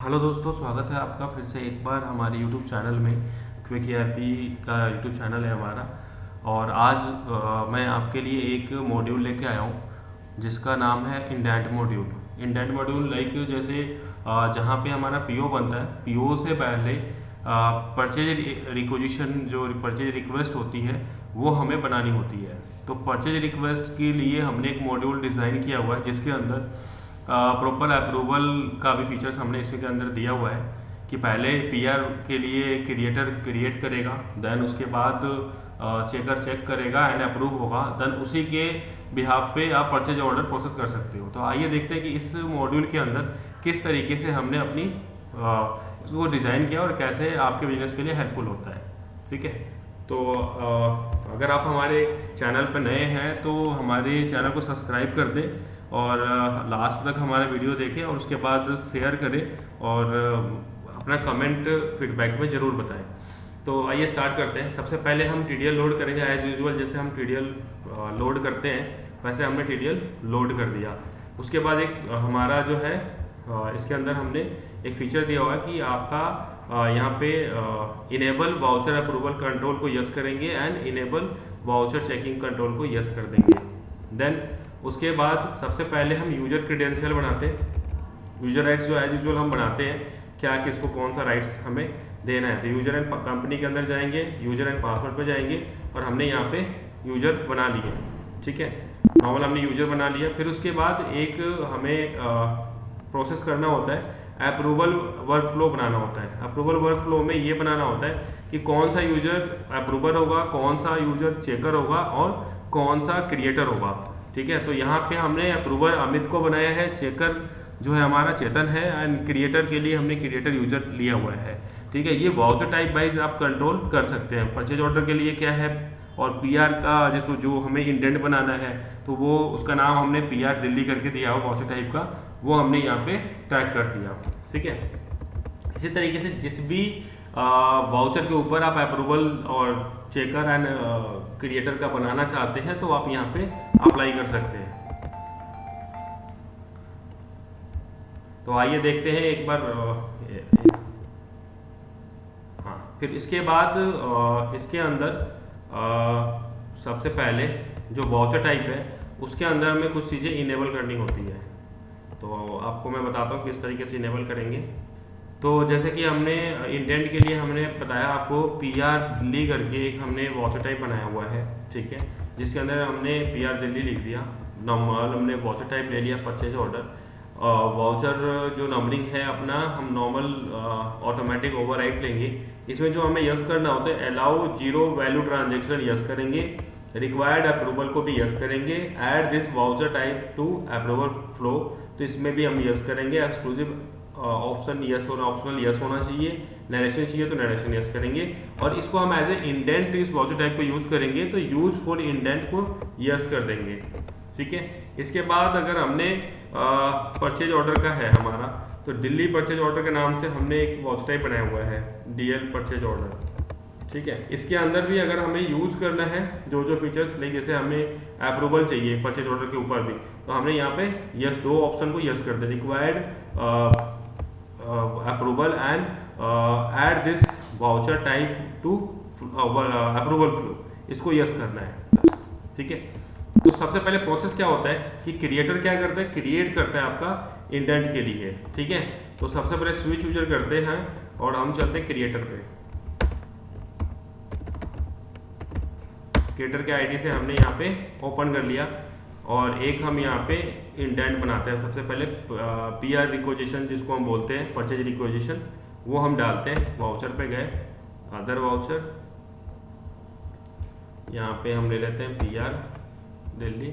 Hello दोस्तों, स्वागत है आपका फिर से एक बार हमारे यूट्यूब चैनल में। क्विक ईआरपी का यूट्यूब चैनल है हमारा। और आज मैं आपके लिए एक मॉड्यूल लेके आया हूँ जिसका नाम है indent module. Indent module like जैसे जहाँ पे हमारा पीओ बनता है, पीओ से पहले परचेज रिक्वेजिशन जो परचेज रिक्वेस्ट होती है वो हमें बनानी होती है। तो परचेज रिक्वेस्ट के लिए हमने एक मॉड्यूल डिज़ाइन किया हुआ है जिसके अंदर प्रॉपर अप्रूवल का भी फीचर्स हमने इसके अंदर दिया हुआ है कि पहले पीआर के लिए क्रिएटर क्रिएट करेगा, देन उसके बाद चेकर चेक करेगा एंड अप्रूव होगा, देन उसी के बिहाफ पे आप परचेज ऑर्डर प्रोसेस कर सकते हो। तो आइए देखते हैं कि इस मॉड्यूल के अंदर किस तरीके से हमने अपनी उसको डिज़ाइन किया और कैसे आपके बिजनेस के लिए हेल्पफुल होता है। ठीक है, तो अगर आप हमारे चैनल पर नए हैं तो हमारे चैनल को सब्सक्राइब कर दें और लास्ट तक हमारा वीडियो देखें और उसके बाद शेयर करें और अपना कमेंट फीडबैक में ज़रूर बताएं। तो आइए स्टार्ट करते हैं। सबसे पहले हम टीडीएल लोड करेंगे एज यूजुअल। जैसे हम टीडीएल लोड करते हैं वैसे हमने टीडीएल लोड कर दिया। उसके बाद एक हमारा जो है इसके अंदर हमने एक फीचर दिया हुआ है कि आपका यहाँ पे इनेबल वाउचर अप्रूवल कंट्रोल को यस करेंगे and enable voucher checking control को यस कर देंगे। देन उसके बाद सबसे पहले हम यूजर क्रेडेंशियल बनाते हैं। यूजर राइट्स जो एज यूजुअल हम बनाते हैं, क्या किसको कौन सा राइट्स हमें देना है। तो यूजर एंड कंपनी के अंदर जाएंगे, यूजर एंड पासवर्ड पे जाएंगे और हमने यहाँ पे यूजर बना लिए। ठीक है, नॉर्मल हमने यूजर बना लिया। फिर उसके बाद एक हमें प्रोसेस करना होता है, अप्रूवल वर्क फ्लो बनाना होता है। अप्रूवल वर्क फ्लो में ये बनाना होता है कि कौन सा यूजर अप्रूवर होगा, कौन सा यूजर चेकर होगा और कौन सा क्रिएटर होगा। ठीक है, तो यहाँ पे हमने अप्रूवर अमित को बनाया है, चेकर जो है हमारा चेतन है एंड क्रिएटर के लिए हमने क्रिएटर यूजर लिया हुआ है। ठीक है, ये वाउचर टाइप वाइज आप कंट्रोल कर सकते हैं। परचेज ऑर्डर के लिए क्या है और पीआर का जैसे जो हमें इंडेंट बनाना है तो वो उसका नाम हमने पीआर दिल्ली करके दिया हो वाउचर टाइप का, वो हमने यहाँ पे टैग कर दिया। ठीक है, इसी तरीके से जिस भी वाउचर के ऊपर आप अप्रूवल और चेकर एंड क्रिएटर का बनाना चाहते हैं तो आप यहाँ पे अप्लाई कर सकते हैं। तो आइए देखते हैं एक बार। हाँ, फिर इसके बाद इसके अंदर सबसे पहले जो वाउचर टाइप है उसके अंदर हमें कुछ चीज़ें इनेबल करनी होती है। तो आपको मैं बताता हूँ किस तरीके से इनेबल करेंगे। तो जैसे कि हमने इंडेंट के लिए हमने बताया आपको पीआर दिल्ली करके एक हमने वाउचर टाइप बनाया हुआ है। ठीक है, जिसके अंदर हमने पीआर दिल्ली लिख दिया। नॉर्मल हमने वाउचर टाइप ले लिया परचेज ऑर्डर। वाउचर जो नंबरिंग है अपना हम नॉर्मल ऑटोमेटिक ओवरराइड लेंगे। इसमें जो हमें यस करना होता है, allow zero value transaction yes करेंगे, रिक्वायर्ड अप्रूवल को भी यस करेंगे, add this voucher type to approval flow, तो इसमें भी हम यस करेंगे। एक्सक्लूसिव ऑप्शन यस होना, ऑप्शनल यस होना चाहिए, नरेशन चाहिए तो नरेशन यस करेंगे। और इसको हम एज ए इंडेंट इस वाउचर टाइप को यूज करेंगे तो यूज फॉर इंडेंट को यस कर देंगे। ठीक है, इसके बाद अगर हमने परचेज ऑर्डर का है हमारा तो दिल्ली परचेज ऑर्डर के नाम से हमने एक वाउचर टाइप बनाया हुआ है, डीएल परचेज ऑर्डर। ठीक है, इसके अंदर भी अगर हमें यूज करना है जो जो फीचर्स लाइक जैसे हमें अप्रूवल चाहिए परचेज ऑर्डर के ऊपर भी, तो हमने यहाँ पे यस दो ऑप्शन को यस कर दे, required approval and add this voucher type to approval flow, इसको यस करना है। ठीक है, तो सबसे पहले प्रोसेस क्या होता है कि क्रिएटर क्या करता है, क्रिएट करता है आपका इंडेंट के लिए। ठीक है, तो सबसे पहले स्विच यूजर करते हैं और हम चलते हैं क्रिएटर पे। क्रिएटर के आईडी से हमने यहाँ पे ओपन कर लिया और एक हम यहाँ पे इंडेंट बनाते हैं। सबसे पहले पीआर रिक्वेजिशन जिसको हम बोलते हैं परचेज रिक्वेजिशन, वो हम डालते हैं। वाउचर पे गए, अदर वाउचर, यहाँ पे हम ले लेते हैं पीआर दिल्ली।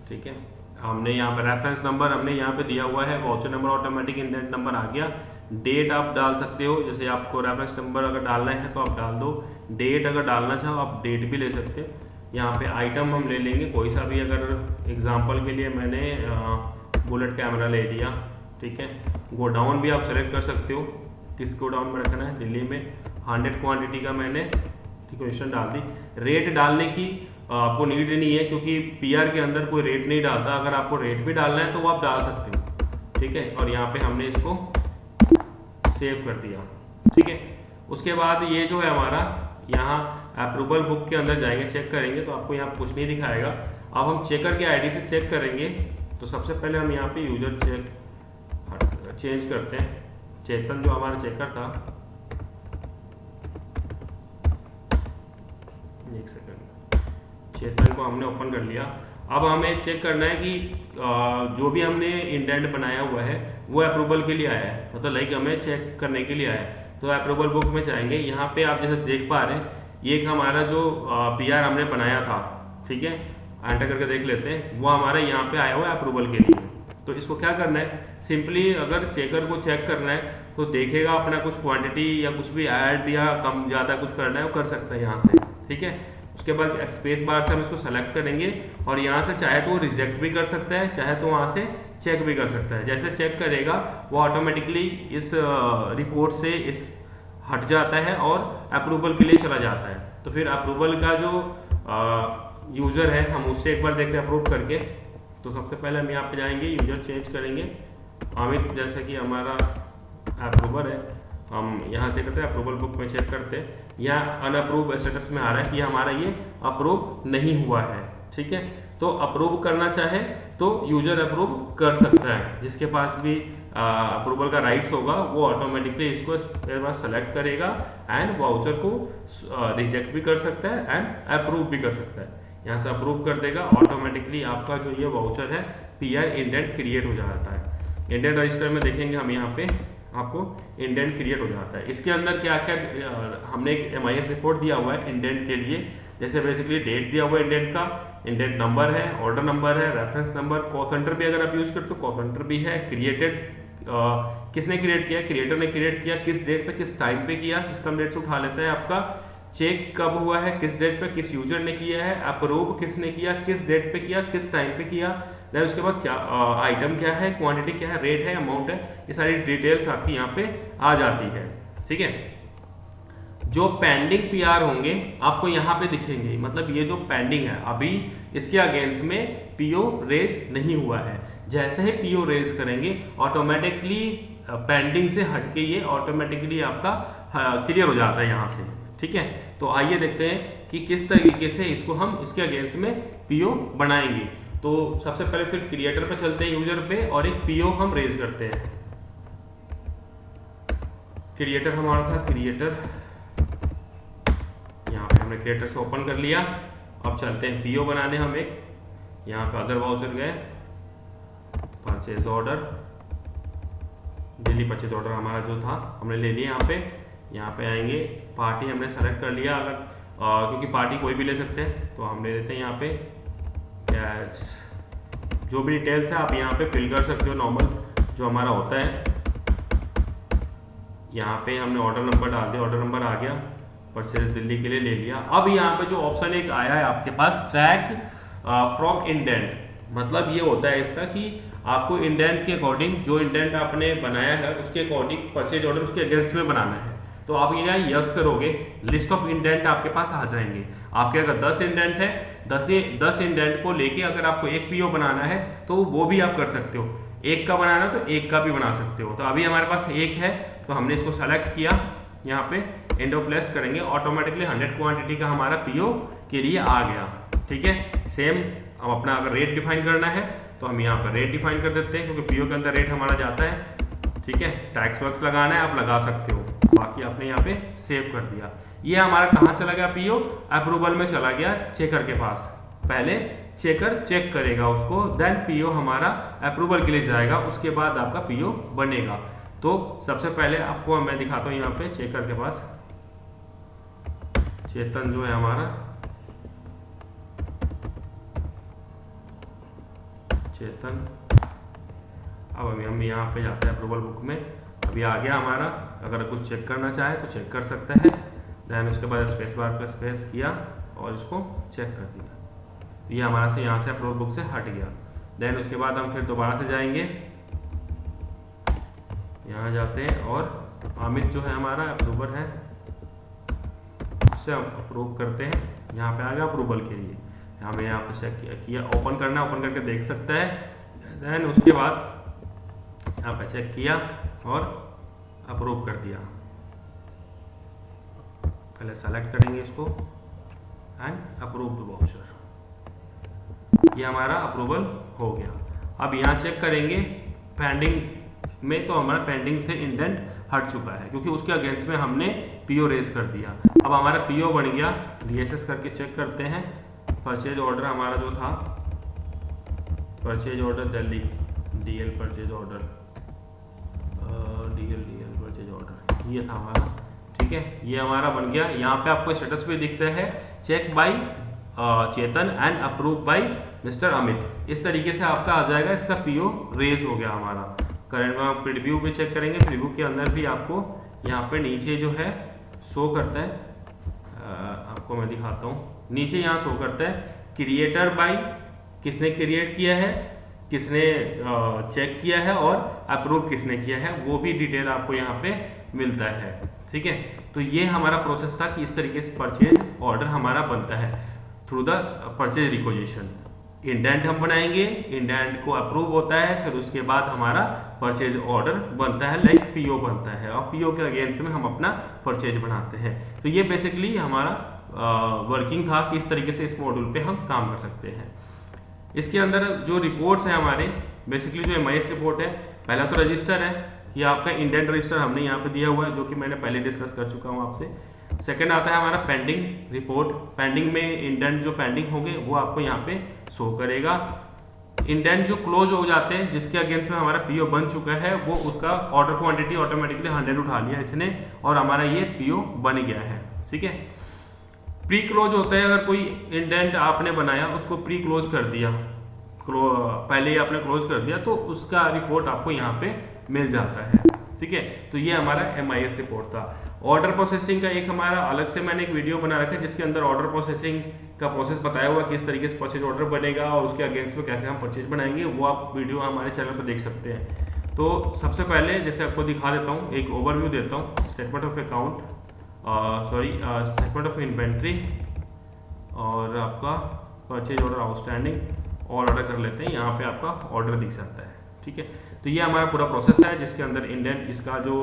ठीक है, हमने यहाँ पे रेफरेंस नंबर हमने यहाँ पे दिया हुआ है, voucher number automatic indent number आ गया। डेट आप डाल सकते हो, जैसे आपको रेफरेंस नंबर अगर डालना है तो आप डाल दो, डेट अगर डालना चाहो आप डेट भी ले सकते हो। यहाँ पे आइटम हम ले लेंगे कोई सा भी, अगर एग्जांपल के लिए मैंने बुलेट कैमरा ले लिया। ठीक है, गोडाउन भी आप सेलेक्ट कर सकते हो, किस गोडाउन में रखना है, दिल्ली में 100 क्वांटिटी का मैंने रिक्वेशन डाल दी। रेट डालने की आपको नीड नहीं है क्योंकि पीआर के अंदर कोई रेट नहीं डालता। अगर आपको रेट भी डालना है तो वो आप डाल सकते हो। ठीक है, और यहाँ पे हमने इसको सेव कर दिया। ठीक है, उसके बाद ये जो है हमारा यहाँ अप्रूवल बुक के अंदर जाएंगे, चेक करेंगे तो आपको यहाँ कुछ नहीं दिखाएगा। अब हम चेकर के आईडी से चेक करेंगे। तो सबसे पहले हम यहाँ पे यूजर चेंज करते हैं। चेतन जो हमारा चेकर था, एक सेकंड, चेतन को हमने ओपन कर लिया। अब हमें चेक करना है कि जो भी हमने इंडेंट बनाया हुआ है वो अप्रूवल के लिए आया है, मतलब लाइक हमें चेक करने के लिए आया है। तो अप्रूवल बुक में जाएंगे, यहाँ पे आप जैसे देख पा रहे हैं ये एक हमारा जो PR हमने बनाया था, ठीक है, एंटर करके देख लेते हैं, वो हमारा यहाँ पे आया हुआ है अप्रूवल के लिए। तो इसको क्या करना है, सिंपली अगर चेकर को चेक करना है तो देखेगा अपना कुछ क्वांटिटी या कुछ भी ऐड या कम ज़्यादा कुछ करना है वो कर सकता है यहाँ से। ठीक है, उसके बाद स्पेस बार से हम इसको सेलेक्ट करेंगे और यहाँ से चाहे तो वो रिजेक्ट भी कर सकता है, चाहे तो वहाँ से चेक भी कर सकता है। जैसे चेक करेगा वो ऑटोमेटिकली इस रिपोर्ट से इस हट जाता है और अप्रूवल के लिए चला जाता है। तो फिर अप्रूवल का जो यूज़र है हम उससे एक बार देखते हैं अप्रूव करके। तो सबसे पहले हम यहाँ पे जाएंगे, यूजर चेंज करेंगे। अमित जैसे कि हमारा अप्रूवर है, हम यहाँ चेक करते हैं, अप्रूवल बुक में चेक करते हैं, यहाँ अनअप्रूव स्टेटस में आ रहा है कि हमारा ये अप्रूव नहीं हुआ है। ठीक है, तो अप्रूव करना चाहे तो यूजर अप्रूव कर सकता है, जिसके पास भी अप्रूवल का राइट्स होगा वो ऑटोमेटिकली इसको सेलेक्ट करेगा एंड वाउचर को रिजेक्ट भी कर सकता है एंड अप्रूव भी कर सकता है। यहाँ से अप्रूव कर देगा, ऑटोमेटिकली आपका जो ये वाउचर है PR इंडेंट क्रिएट हो जाता है। इंडेंट रजिस्टर में देखेंगे हम यहाँ पे आपको इंडेंट क्रिएट हो जाता है। इसके अंदर क्या क्या हमने एक MIS रिपोर्ट दिया हुआ है इंडेंट के लिए, जैसे बेसिकली डेट दिया हुआ है इंडेंट का, इंडेंट नंबर है, ऑर्डर नंबर है, रेफरेंस नंबर, कॉस्ट सेंटर भी अगर आप यूज करते हो कॉस्ट सेंटर भी है, क्रिएटेड किसने क्रिएट किया, क्रिएटर ने क्रिएट किया, किस डेट पे किस टाइम पे किया, सिस्टम डेट से उठा लेता है आपका, चेक कब हुआ है, किस डेट पे किस यूजर ने किया है, अप्रूव किसने किया, किस डेट पे किया, किस टाइम पे किया, देन उसके बाद क्या आइटम क्या है, क्वांटिटी क्या है, रेट है, अमाउंट है, ये सारी डिटेल्स आपकी यहाँ पे आ जाती है। ठीक है, जो पेंडिंग PR होंगे आपको यहाँ पे दिखेंगे, मतलब ये जो पेंडिंग है अभी इसके अगेंस्ट में PO रेज नहीं हुआ है। जैसे ही PO रेज करेंगे ऑटोमेटिकली पेंडिंग से हटके ये ऑटोमेटिकली आपका क्लियर हो जाता है यहाँ से। ठीक है, तो आइए देखते हैं कि किस तरीके से इसको हम इसके अगेंस्ट में PO बनाएंगे। तो सबसे पहले फिर क्रिएटर पे चलते हैं, यूजर पे, और एक PO हम रेज करते हैं। क्रिएटर हमारा था, क्रिएटर यहाँ पे हमने क्रिएटर से ओपन कर लिया। अब चलते हैं PO बनाने हम एक, यहाँ पे अदर वाउचर गए, purchase order, daily purchase order हमारा जो था हमने ले लिया। यहाँ पे आएंगे, पार्टी हमने सेलेक्ट कर लिया, अगर क्योंकि पार्टी कोई भी ले सकते हैं तो हम ले लेते हैं यहाँ पे कैश, जो भी डिटेल्स है आप यहाँ पे फिल कर सकते हो नॉर्मल जो हमारा होता है। यहाँ पे हमने ऑर्डर नंबर डाल दिया, ऑर्डर नंबर आ गया, परचेज दिल्ली के लिए ले लिया। अब यहाँ पे जो ऑप्शन एक आया है आपके पास, ट्रैक फ्रॉम इंडेंट, मतलब ये होता है इसका कि आपको इंडेंट के अकॉर्डिंग, जो इंडेंट आपने बनाया है उसके अकॉर्डिंग परचेज ऑर्डर उसके अगेंस्ट में बनाना है। तो आप ये यस करोगे, लिस्ट ऑफ इंडेंट आपके पास आ जाएंगे। आपके अगर 10 इंडेंट है, 10 इंडेंट को लेके अगर आपको एक PO बनाना है तो वो भी आप कर सकते हो, एक का बनाना तो एक का भी बना सकते हो। तो अभी हमारे पास एक है तो हमने इसको सेलेक्ट किया, यहाँ पे एंडो प्लेस करेंगे, ऑटोमेटिकली 100 क्वांटिटी का हमारा PO के लिए आ गया। ठीक है, सेम हम अपना अगर रेट डिफाइन करना है तो हम यहाँ पर रेट डिफाइन कर देते हैं, क्योंकि PO के अंदर रेट हमारा जाता है। ठीक है, टैक्स वैक्स लगाना है आप लगा सकते हो, बाकी आपने यहाँ पे सेव कर दिया। ये हमारा कहाँ चला गया PO, अप्रूवल में चला गया चेकर के पास। पहले चेकर चेक करेगा उसको, देन PO हमारा अप्रूवल के लिए जाएगा, उसके बाद आपका PO बनेगा। तो सबसे पहले आपको मैं दिखाता हूँ यहाँ पे चेकर के पास, चेतन जो है हमारा, चेतन, अब हम यहाँ पे जाते हैं अप्रूवल बुक में, अभी आ गया हमारा। अगर कुछ चेक करना चाहे तो चेक कर सकता है, देन उसके बाद स्पेस बार पे स्पेस किया और इसको चेक कर दिया, तो ये हमारा से यहाँ से अप्रूवल बुक से हट गया। देन उसके बाद हम फिर दोबारा से जाएंगे, यहाँ जाते हैं और अमित जो है हमारा अप्रूवर है उससे हम अप्रूव करते हैं, यहाँ पे आ गया अप्रूवल के लिए। हमें यहाँ पे चेक किया, ओपन करना है, ओपन करके देख सकता है। देन उसके बाद यहाँ पे चेक किया और अप्रूव अप्रूव कर दिया। पहले सेलेक्ट करेंगे इसको एंड अप्रूव द वाउचर, ये हमारा अप्रूवल हो गया। अब यहाँ चेक करेंगे पेंडिंग में, तो हमारा पेंडिंग से इंडेंट हट चुका है क्योंकि उसके अगेंस्ट में हमने पीओ रेज कर दिया। अब हमारा पीओ बन गया, डीएसएस करके चेक करते हैं। परचेज ऑर्डर हमारा जो था, purchase order Delhi, DL purchase order, DL purchase order, ये था हमारा। ठीक है, ये हमारा बन गया। यहाँ पे आपको स्टेटस पे दिखता है check by Chetan and approve by mister Amit. इस तरीके से आपका आ जाएगा, इसका पीओ रेज हो गया हमारा। करंट में आप प्रीव्यू पे चेक करेंगे, प्रीव्यू के अंदर भी आपको यहाँ पे नीचे जो है शो करता है, आपको मैं दिखाता हूँ। नीचे यहाँ शो करता है क्रिएटर बाय, किसने क्रिएट किया है, किसने चेक किया है और अप्रूव किसने किया है, वो भी डिटेल आपको यहाँ पे मिलता है। ठीक है, तो ये हमारा प्रोसेस था कि इस तरीके से परचेज ऑर्डर हमारा बनता है through the purchase requisition. Indent हम बनाएंगे, इंडेंट को अप्रूव होता है, फिर उसके बाद हमारा परचेज ऑर्डर बनता है, लाइक पीओ बनता है, और पीओ के अगेंस्ट में हम अपना परचेज बनाते हैं। तो ये बेसिकली हमारा वर्किंग था कि इस तरीके से इस मॉड्यूल पे हम काम कर सकते हैं। इसके अंदर जो रिपोर्ट्स हैं हमारे, बेसिकली जो एमआईएस रिपोर्ट है, पहला तो रजिस्टर है कि आपका इंडेंट रजिस्टर हमने यहाँ पे दिया हुआ है, जो कि मैंने पहले डिस्कस कर चुका हूँ आपसे। सेकंड आता है हमारा पेंडिंग रिपोर्ट, पेंडिंग में इंडेंट जो पेंडिंग होंगे वो आपको यहाँ पे शो करेगा। इंडेंट जो क्लोज हो जाते हैं, जिसके अगेंस्ट में हमारा पीओ बन चुका है, वो उसका ऑर्डर क्वांटिटी ऑटोमेटिकली 100 उठा लिया इसने और हमारा ये पीओ बन गया है। ठीक है, प्री क्लोज होता है, अगर कोई इंडेंट आपने बनाया उसको प्री क्लोज कर दिया, पहले ही आपने क्लोज कर दिया, तो उसका रिपोर्ट आपको यहाँ पे मिल जाता है। ठीक है, तो ये हमारा एमआईएस रिपोर्ट था। ऑर्डर प्रोसेसिंग का एक हमारा अलग से मैंने एक वीडियो बना रखा है, जिसके अंदर ऑर्डर प्रोसेसिंग का प्रोसेस बताया हुआ किस तरीके से परचेज ऑर्डर बनेगा और उसके अगेंस्ट में कैसे हम परचेज बनाएंगे, वो आप वीडियो हमारे चैनल पर देख सकते हैं। तो सबसे पहले जैसे आपको दिखा देता हूँ, एक ओवरव्यू देता हूँ, statement of account, statement of inventory और आपका परचेज ऑर्डर आउटस्टैंडिंग और ऑर्डर कर लेते हैं। यहाँ पे आपका ऑर्डर दिख सकता है। ठीक है, तो ये हमारा पूरा प्रोसेस है, जिसके अंदर इंडेंट, इसका जो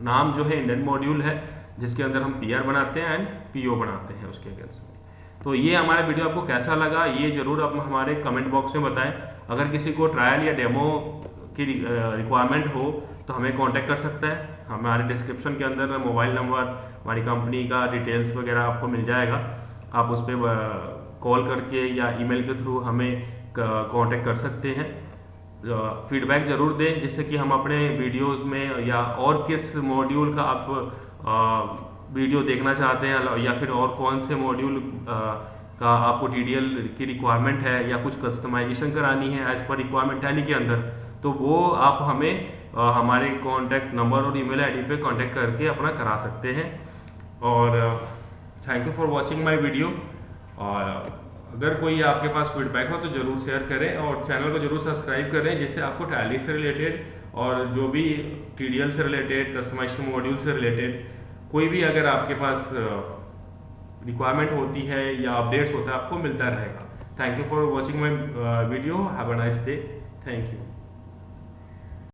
नाम जो है इंडेंट मॉड्यूल है, जिसके अंदर हम पीआर बनाते हैं एंड पीओ बनाते हैं उसके अगेंस्ट में। तो ये हमारा वीडियो आपको कैसा लगा, ये जरूर आप हमारे कमेंट बॉक्स में बताएं। अगर किसी को ट्रायल या डेमो की रिक्वायरमेंट हो तो हमें कांटेक्ट कर सकता है। हमारे डिस्क्रिप्शन के अंदर मोबाइल नंबर, हमारी कंपनी का डिटेल्स वगैरह आपको मिल जाएगा। आप उस पर कॉल करके या ईमेल के थ्रू हमें कांटेक्ट कर सकते हैं। फीडबैक ज़रूर दें, जिससे कि हम अपने वीडियोस में या और किस मॉड्यूल का आप वीडियो देखना चाहते हैं, या फिर और कौन से मॉड्यूल का आपको टीडीएल की रिक्वायरमेंट है या कुछ कस्टमाइजेशन करानी है एज पर रिक्वायरमेंट टैली के अंदर, तो वो आप हमें हमारे कॉन्टैक्ट नंबर और ईमेल आईडी पे कांटेक्ट करके अपना करा सकते हैं। और thank you for watching my video. और अगर कोई आपके पास फीडबैक हो तो ज़रूर शेयर करें और चैनल को जरूर सब्सक्राइब करें, जिससे आपको टैली से रिलेटेड और जो भी टीडीएल से रिलेटेड, कस्टमाइजेशन मॉड्यूल से रिलेटेड कोई भी अगर आपके पास रिक्वायरमेंट होती है या अपडेट्स होता है, आपको मिलता रहेगा। Thank you for watching my video. Have a nice day. Thank you.